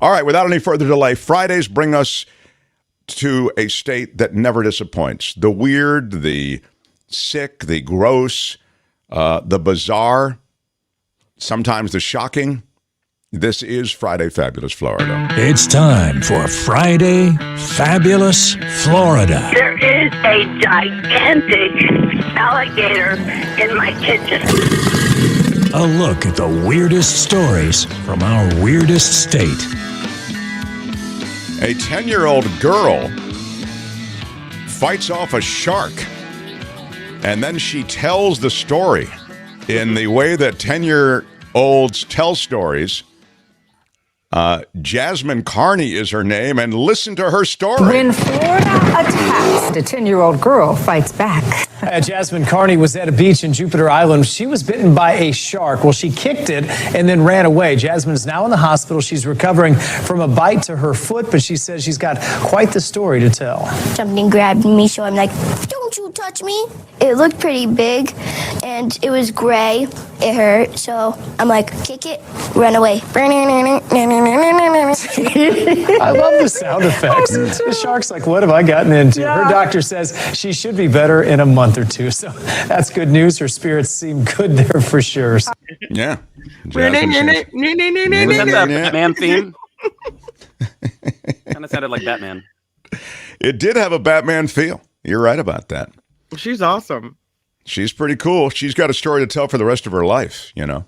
All right, without any further delay, Fridays bring us to a state that never disappoints. The weird, the sick, the gross, the bizarre, sometimes the shocking. This is Friday Fabulous Florida. It's time for Friday Fabulous Florida. There is a gigantic alligator in my kitchen. A look at the weirdest stories from our weirdest state. A 10-year-old girl fights off a shark, and then she tells the story in the way that 10-year-olds tell stories. Jasmine Carney is her name, and listen to her story. When Florida attacks, a 10-year-old girl fights back. Jasmine Carney was at a beach in Jupiter Island. She was bitten by a shark. Well, she kicked it and then ran away. Jasmine is now in the hospital. She's recovering from a bite to her foot, but she says she's got quite the story to tell. Something grabbed me, so I'm like, don't you touch me. It looked pretty big, and it was gray. It hurt, so I'm like, kick it, run away. I love the sound effects. The shark's like, what have I gotten into? Yeah. Her doctor says she should be better in a month or two. So that's good news. Her spirits seem good there for sure. Yeah. Was that the Batman theme? Kind of sounded like Batman. It did have a Batman feel. You're right about that. She's awesome. She's pretty cool. She's got a story to tell for the rest of her life, you know.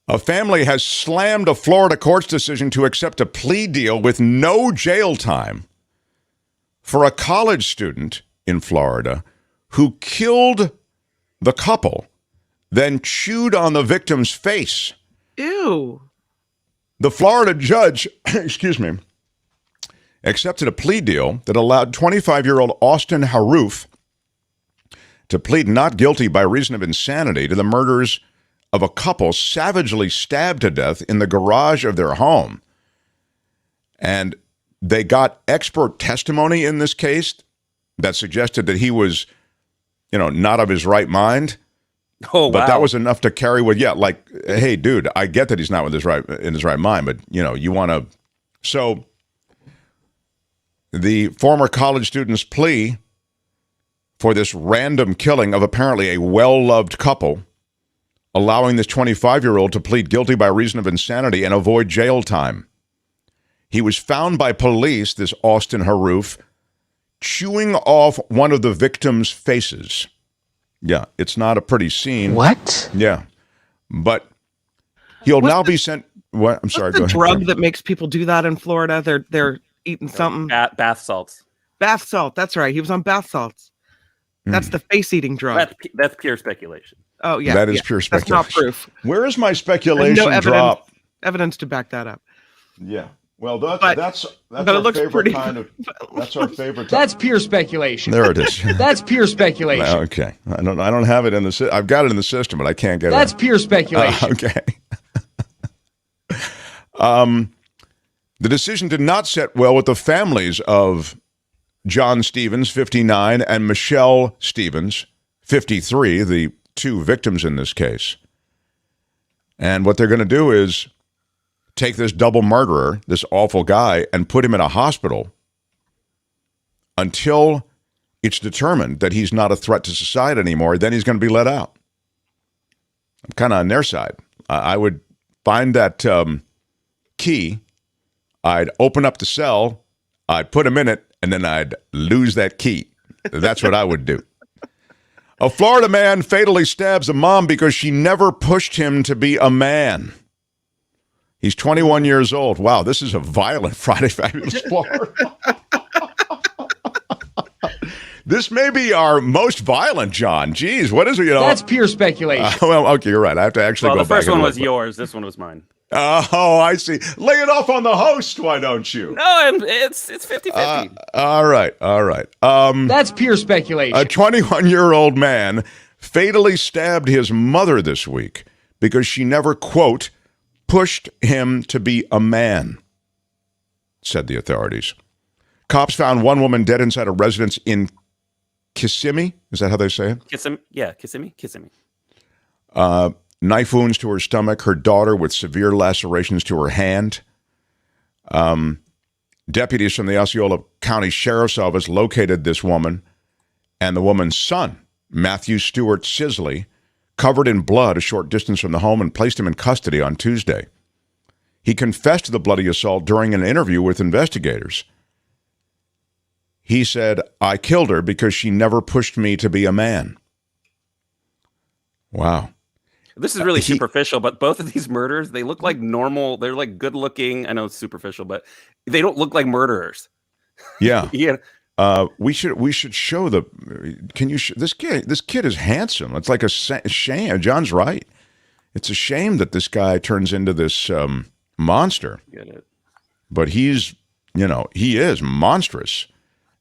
A family has slammed a Florida court's decision to accept a plea deal with no jail time for a college student in Florida who killed the couple, then chewed on the victim's face. Ew. The Florida judge, accepted a plea deal that allowed 25-year-old Austin Haroof to plead not guilty by reason of insanity to the murders of a couple savagely stabbed to death in the garage of their home. And they got expert testimony in this case that suggested that he was, not of his right mind. Oh, wow. But that was enough to carry with, hey, dude, I get that he's not in his right mind, but, you want to. So the former college student's plea for this random killing of apparently a well-loved couple, allowing this 25-year-old to plead guilty by reason of insanity and avoid jail time. He was found by police, this Austin Haroof, chewing off one of the victim's faces. Yeah, it's not a pretty scene. What? Yeah. But he'll now be sent... What? I'm sorry, go ahead. Drug that makes people do that in Florida? They're eating something. Bath salts. Bath salt, that's right. He was on bath salts. That's the face-eating drug. That's pure speculation. Oh, yeah. That is pure speculation. That's not proof. Where is my speculation drop? Evidence to back that up. Yeah. Well, that's our favorite kind of. That's our favorite. That's pure speculation. There it is. That's pure speculation. Okay. I don't have it in the. I've got it in the system, but I can't get it. That's pure speculation. Okay. The decision did not sit well with the families of John Stevens, 59, and Michelle Stevens, 53, the two victims in this case. And what they're going to do is take this double murderer, this awful guy, and put him in a hospital until it's determined that he's not a threat to society anymore. Then he's going to be let out. I'm kind of on their side. I would find that key. I'd open up the cell. I'd put him in it, and then I'd lose that key. That's what I would do. A Florida man fatally stabs a mom because she never pushed him to be a man. He's 21 years old. Wow, this is a violent Friday Fabulous Florida. This may be our most violent, John. Jeez, what is it? That's pure speculation. Well, okay, you're right. I have to actually go back. The first one was yours. This one was mine. Oh, I see. Lay it off on the host, why don't you? No, it's 50-50. All right. That's pure speculation. A 21-year-old man fatally stabbed his mother this week because she never, quote, pushed him to be a man, said the authorities. Cops found one woman dead inside a residence in Kissimmee. Is that how they say it? Kissimmee. Knife wounds to her stomach, her daughter with severe lacerations to her hand. Deputies from the Osceola County Sheriff's Office located this woman and the woman's son, Matthew Stewart Sisley, covered in blood a short distance from the home and placed him in custody on Tuesday. He confessed to the bloody assault during an interview with investigators. He said, "I killed her because she never pushed me to be a man." Wow. This is really superficial, but both of these murders, they look like normal. They're like good looking. I know it's superficial, but they don't look like murderers. Yeah. Yeah. We should show the. Can you? This kid is handsome. It's like a shame. John's right. It's a shame that this guy turns into this monster. Get it. But he is monstrous,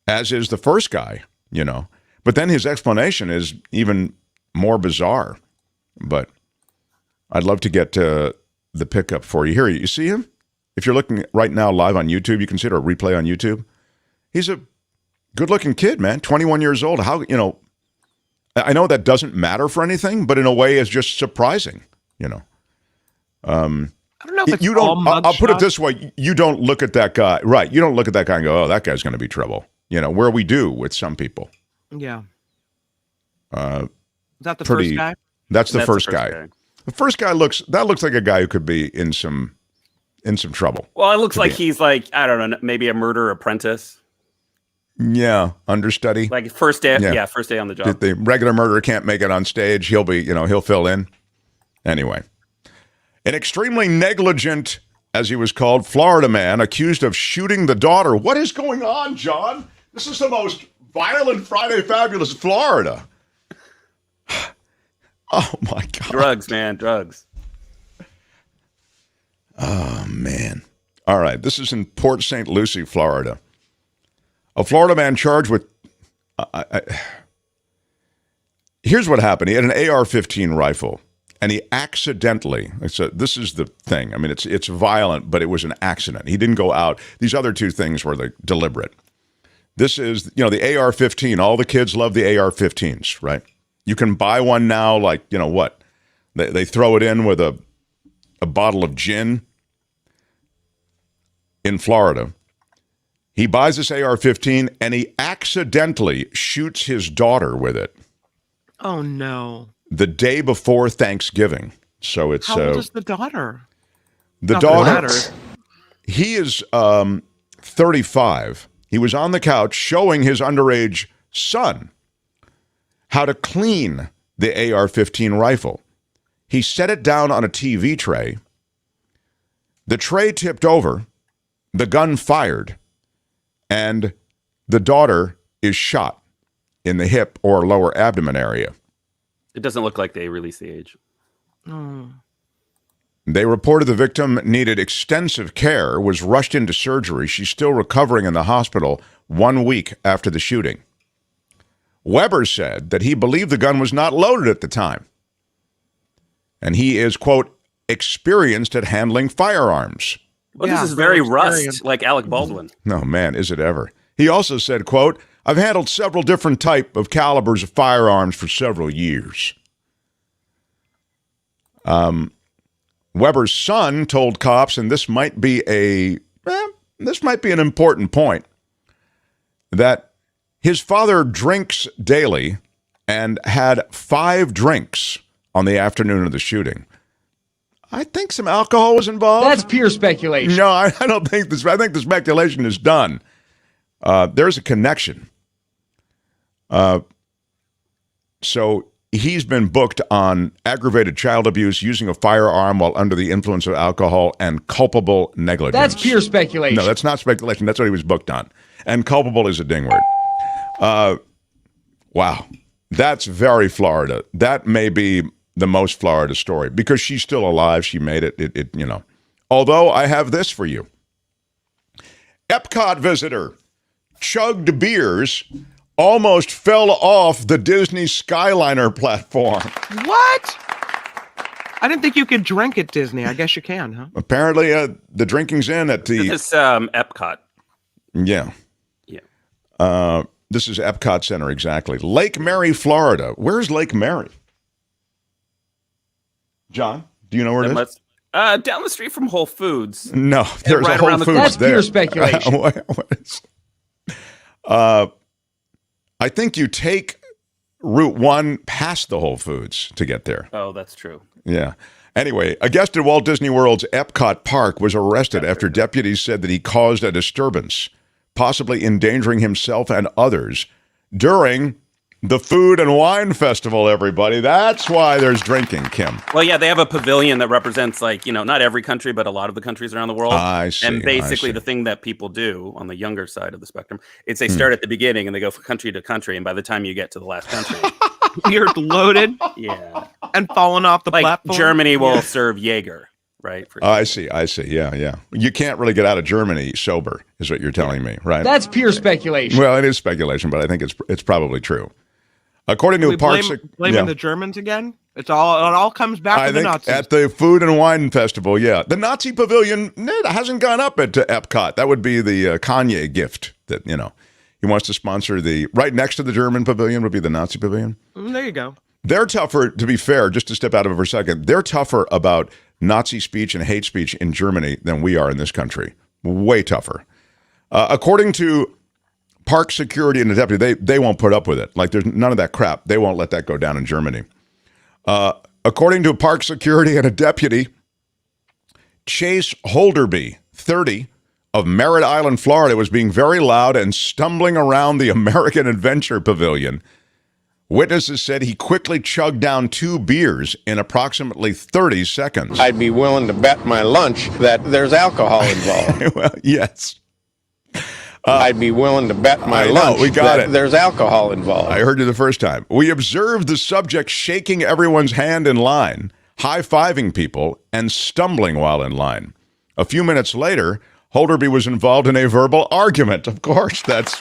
as is the first guy. But then his explanation is even more bizarre. But I'd love to get the pickup for you. Here, you see him? If you're looking right now live on YouTube, you can see a replay on YouTube. He's a good-looking kid, man, 21 years old. How, I know that doesn't matter for anything, but in a way it's just surprising, I don't know if it's you don't. I'll put it this way: you don't look at that guy, right? You don't look at that guy and go, "Oh, that guy's going to be trouble." Where we do with some people. Yeah. Is that the pretty, first guy? That's the first guy. The first guy looks like a guy who could be in some trouble. Well, it looks like he's like, I don't know, maybe a murder apprentice. Yeah, understudy. Like first day, first day on the job. The regular murderer can't make it on stage. He'll be, he'll fill in. Anyway, an extremely negligent, as he was called, Florida man accused of shooting the daughter. What is going on, John? This is the most violent Friday Fabulous Florida. Oh my God. Drugs, man, drugs. Oh man. All right, this is in Port St. Lucie, Florida. A Florida man charged with... Here's what happened. He had an AR-15 rifle, and he accidentally... this is the thing. I mean, it's violent, but it was an accident. He didn't go out. These other two things were deliberate. This is, the AR-15. All the kids love the AR-15s, right? You can buy one now, like, what? They throw it in with a bottle of gin in Florida. He buys this AR-15 and he accidentally shoots his daughter with it. Oh, no. The day before Thanksgiving. So it's... How old is the daughter? The daughter... He is 35. He was on the couch showing his underage son how to clean the AR-15 rifle. He set it down on a TV tray. The tray tipped over. The gun fired. And the daughter is shot in the hip or lower abdomen area. It doesn't look like they released the age. Oh. They reported the victim needed extensive care, was rushed into surgery. She's still recovering in the hospital 1 week after the shooting. Weber said that he believed the gun was not loaded at the time. And he is, quote, experienced at handling firearms. Well, this is very Rust, like Alec Baldwin. No, man, is it ever. He also said, quote, I've handled several different type of calibers of firearms for several years. Weber's son told cops, and this might be an important point, that his father drinks daily and had 5 drinks on the afternoon of the shooting. I think some alcohol was involved. That's pure speculation. No, I don't think this. I think the speculation is done. There's a connection. So he's been booked on aggravated child abuse, using a firearm while under the influence of alcohol, and culpable negligence. That's pure speculation. No, that's not speculation. That's what he was booked on. And culpable is a ding word. Wow. That's very Florida. That may be the most Florida story because she's still alive. She made it. Although I have this for you. Epcot visitor chugged beers, almost fell off the Disney Skyliner platform. What? I didn't think you could drink at Disney. I guess you can, huh? Apparently, the drinking's in at the... This is Epcot. Yeah. Yeah. This is Epcot Center, exactly. Lake Mary, Florida. Where's Lake Mary? John, do you know where it is? Down the street from Whole Foods. No, there's right a Whole around the Foods corner. That's there. pure speculation. I think you take Route 1 past the Whole Foods to get there. Oh, that's true. Yeah. Anyway, a guest at Walt Disney World's Epcot Park was arrested after deputies said that he caused a disturbance, possibly endangering himself and others, during the Food and Wine Festival, everybody. That's why there's drinking, Kim. Well, yeah, they have a pavilion that represents, like, not every country, but a lot of the countries around the world. I see. And basically I see. the thing that people do on the younger side of the spectrum is they start at the beginning and they go from country to country. And by the time you get to the last country, You're loaded yeah, and falling off the like platform. Germany will serve Jaeger, right? For I see. Yeah. You can't really get out of Germany sober, is what you're telling me, right? That's pure speculation. Well, it is speculation, but I think it's probably true. According to we Parks, blaming the Germans again. It all comes back I to the think Nazis. at the Food and Wine Festival, yeah, the Nazi Pavilion hasn't gone up at Epcot. That would be the Kanye gift that he wants to sponsor. The right next to the German Pavilion would be the Nazi Pavilion. There you go. They're tougher, to be fair, just to step out of it for a second. They're tougher about Nazi speech and hate speech in Germany than we are in this country. Way tougher. According to park security and the deputy, they won't put up with it. Like, there's none of that crap. They won't let that go down in Germany. According to park security and a deputy, Chase Holderby, 30, of Merritt Island, Florida, was being very loud and stumbling around the American Adventure Pavilion. Witnesses said he quickly chugged down 2 beers in approximately 30 seconds. I'd be willing to bet my lunch that there's alcohol involved. Well, yes. I'd be willing to bet my I know, lunch we got that it. there's alcohol involved. I heard you the first time. We observed the subject shaking everyone's hand in line, high-fiving people, and stumbling while in line. A few minutes later, Holderby was involved in a verbal argument. Of course, that's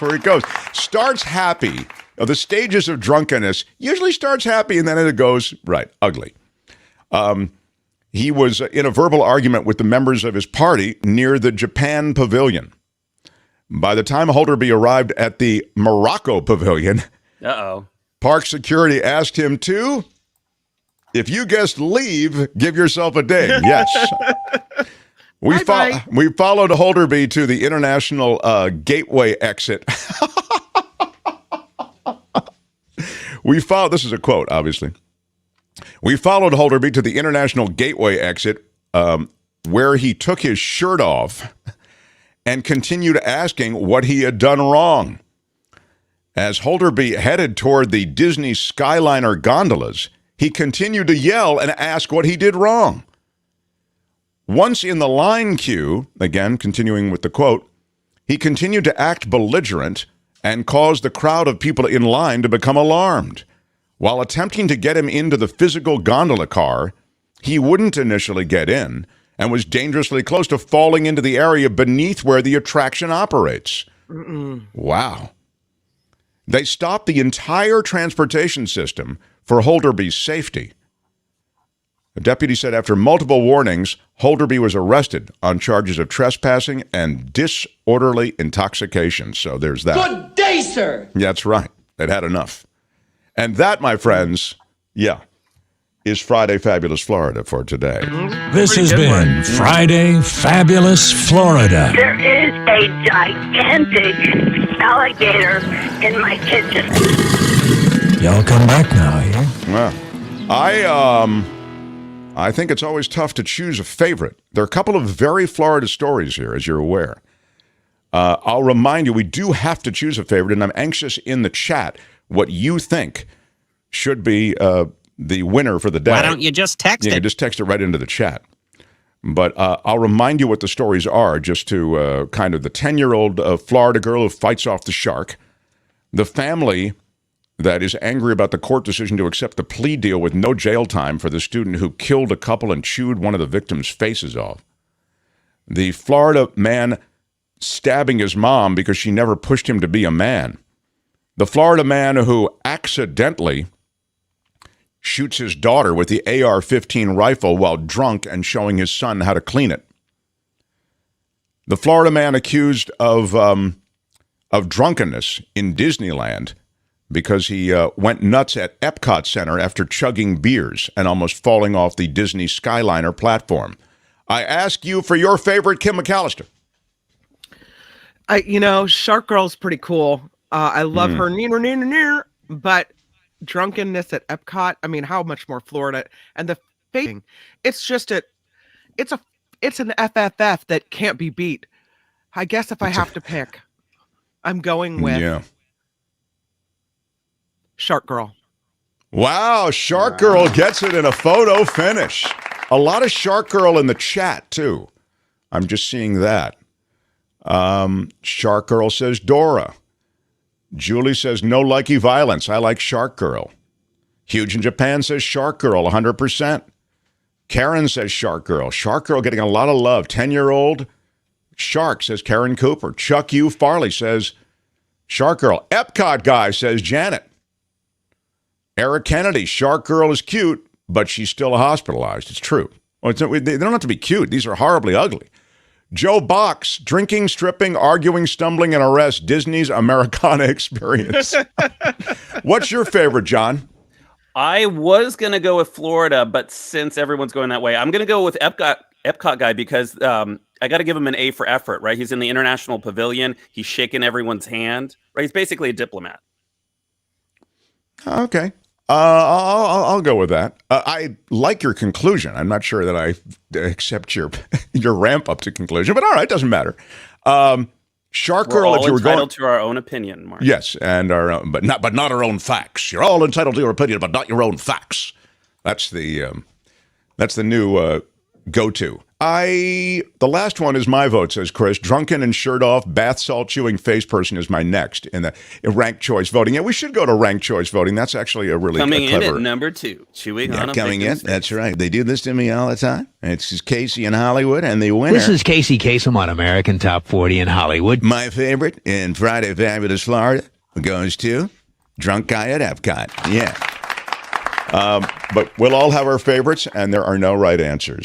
where it goes. Starts happy. The stages of drunkenness usually starts happy, and then it goes, right, ugly. He was in a verbal argument with the members of his party near the Japan Pavilion. By the time Holderby arrived at the Morocco Pavilion, park security asked him to, if you guessed leave, give yourself a ding. Yes. We followed Holderby to the International Gateway exit. This is a quote, obviously. We followed Holderby to the International Gateway exit where he took his shirt off and continued asking what he had done wrong. As Holderby headed toward the Disney Skyliner gondolas, he continued to yell and ask what he did wrong. Once in the line queue, again, continuing with the quote, he continued to act belligerent and caused the crowd of people in line to become alarmed. While attempting to get him into the physical gondola car, he wouldn't initially get in and was dangerously close to falling into the area beneath where the attraction operates. Wow. They stopped the entire transportation system for Holderby's safety. A deputy said after multiple warnings, Holderby was arrested on charges of trespassing and disorderly intoxication. So there's that. Good day, sir. That's right. They'd had enough. And that, my friends, is Friday Fabulous Florida for today. This has been Friday Fabulous Florida. There is a gigantic alligator in my kitchen. Y'all come back now, yeah? Well, I think it's always tough to choose a favorite. There are a couple of very Florida stories here, as you're aware. I'll remind you, we do have to choose a favorite, and I'm anxious in the chat what you think should be the winner for the day. Why don't you just text it? You can just text it right into the chat. But I'll remind you what the stories are, just to kind of the 10-year-old Florida girl who fights off the shark, the family that is angry about the court decision to accept the plea deal with no jail time for the student who killed a couple and chewed one of the victims' faces off, the Florida man stabbing his mom because she never pushed him to be a man, the Florida man who accidentally shoots his daughter with the AR-15 rifle while drunk and showing his son how to clean it, the Florida man accused of drunkenness in Disneyland because he went nuts at Epcot Center after chugging beers and almost falling off the Disney Skyliner platform. I ask you for your favorite Kim McAllister. Shark Girl's pretty cool. I love her near, but drunkenness at Epcot. I mean, how much more Florida and the thing? It's just it's an FFF that can't be beat. I guess if I have to pick, I'm going with Shark Girl. Wow, Shark Girl gets it in a photo finish. A lot of Shark Girl in the chat, too. I'm just seeing that. Shark Girl says Dora. Julie says no likey violence. I like Shark Girl. Huge in Japan says Shark Girl, 100%. Karen says Shark Girl. Shark Girl getting a lot of love. 10-year-old Shark says Karen Cooper. Chuck U. Farley says Shark Girl. Epcot guy says Janet. Eric Kennedy, Shark Girl is cute, but she's still hospitalized. It's true. Well, they don't have to be cute. These are horribly ugly. Joe Box, drinking, stripping, arguing, stumbling, and arrest. Disney's Americana experience. What's your favorite, John? I was going to go with Florida, but since everyone's going that way, I'm going to go with Epcot guy because I got to give him an A for effort, right? He's in the International Pavilion. He's shaking everyone's hand, right? He's basically a diplomat. Okay. I'll go with that. I like your conclusion. I'm not sure that I accept your ramp up to conclusion, but all right, doesn't matter. Shark Girl, if you were entitled to our own opinion, Mark. Yes, and our own, but not our own facts. You're all entitled to your opinion, but not your own facts. That's the new go-to. The last one is my vote, says Chris. Drunken and shirt off, bath salt chewing face person is my next in the ranked choice voting. Yeah, we should go to ranked choice voting. That's actually a really coming clever. in at number 2, chewing on a coming in. face. That's right. They do this to me all the time. It's Casey in Hollywood, and the winner. This is Casey Kasem on American Top 40 in Hollywood. My favorite in Friday Fabulous Florida goes to Drunk Guy at Epcot. Yeah. But we'll all have our favorites, and there are no right answers.